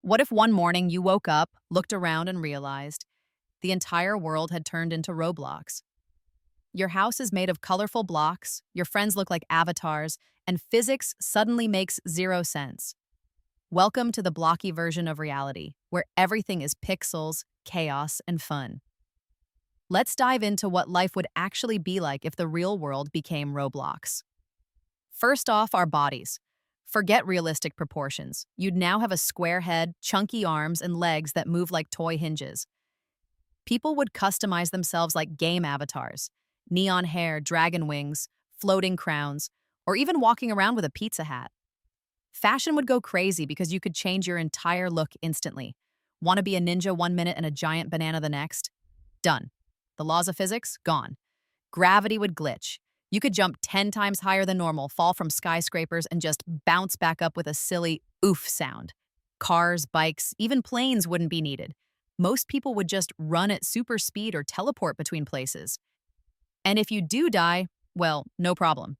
What if one morning you woke up, looked around, and realized the entire world had turned into Roblox? Your house is made of colorful blocks, your friends look like avatars, and physics suddenly makes zero sense. Welcome to the blocky version of reality, where everything is pixels, chaos, and fun. Let's dive into what life would actually be like if the real world became Roblox. First off, our bodies. Forget realistic proportions. You'd now have a square head, chunky arms, and legs that move like toy hinges. People would customize themselves like game avatars: neon hair, dragon wings, floating crowns, or even walking around with a pizza hat. Fashion would go crazy because you could change your entire look instantly. Want to be a ninja 1 minute and a giant banana the next? Done. The laws of physics? Gone. Gravity would glitch. You could jump 10 times higher than normal, fall from skyscrapers, and just bounce back up with a silly oof sound. Cars, bikes, even planes wouldn't be needed. Most people would just run at super speed or teleport between places. And if you do die, well, no problem.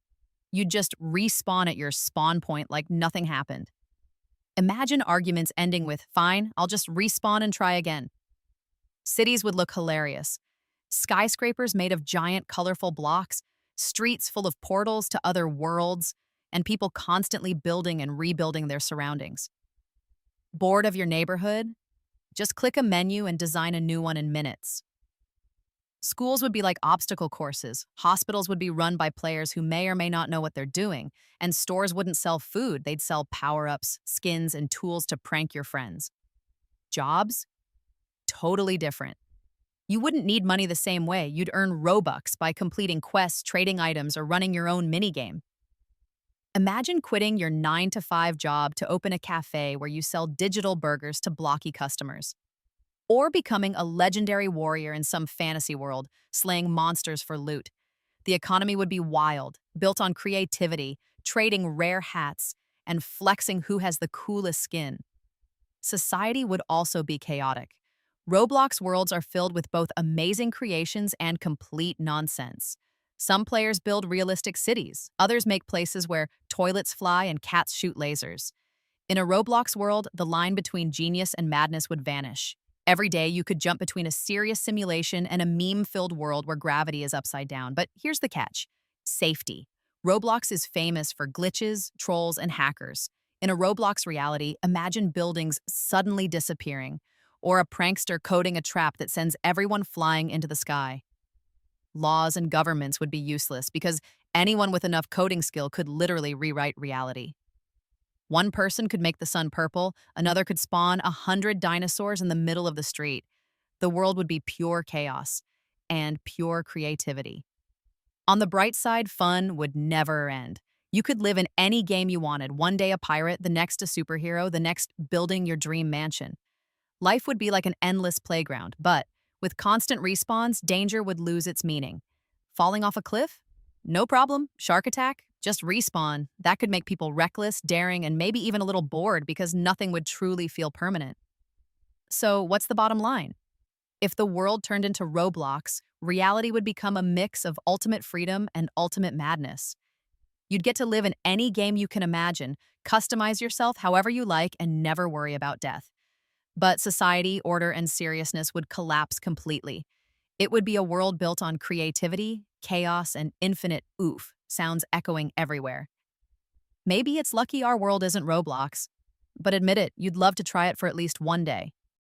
You'd just respawn at your spawn point like nothing happened. Imagine arguments ending with, "Fine, I'll just respawn and try again." Cities would look hilarious. Skyscrapers made of giant, colorful blocks, streets full of portals to other worlds, and people constantly building and rebuilding their surroundings. Bored of your neighborhood? Just click a menu and design a new one in minutes. Schools would be like obstacle courses, hospitals would be run by players who may or may not know what they're doing, and stores wouldn't sell food, they'd sell power-ups, skins, and tools to prank your friends. Jobs? Totally different. You wouldn't need money the same way. You'd earn Robux by completing quests, trading items, or running your own minigame. Imagine quitting your 9 to 5 job to open a cafe where you sell digital burgers to blocky customers. Or becoming a legendary warrior in some fantasy world, slaying monsters for loot. The economy would be wild, built on creativity, trading rare hats, and flexing who has the coolest skin. Society would also be chaotic. Roblox worlds are filled with both amazing creations and complete nonsense. Some players build realistic cities, others make places where toilets fly and cats shoot lasers. In a Roblox world, the line between genius and madness would vanish. Every day, you could jump between a serious simulation and a meme-filled world where gravity is upside down. But here's the catch: safety. Roblox is famous for glitches, trolls, and hackers. In a Roblox reality, imagine buildings suddenly disappearing, or a prankster coding a trap that sends everyone flying into the sky. Laws and governments would be useless because anyone with enough coding skill could literally rewrite reality. One person could make the sun purple, another could spawn 100 dinosaurs in the middle of the street. The world would be pure chaos and pure creativity. On the bright side, fun would never end. You could live in any game you wanted, one day a pirate, the next a superhero, the next building your dream mansion. Life would be like an endless playground, but with constant respawns, danger would lose its meaning. Falling off a cliff? No problem. Shark attack? Just respawn. That could make people reckless, daring, and maybe even a little bored because nothing would truly feel permanent. So, what's the bottom line? If the world turned into Roblox, reality would become a mix of ultimate freedom and ultimate madness. You'd get to live in any game you can imagine, customize yourself however you like, and never worry about death. But society, order, and seriousness would collapse completely. It would be a world built on creativity, chaos, and infinite oof sounds echoing everywhere. Maybe it's lucky our world isn't Roblox, but admit it, you'd love to try it for at least one day.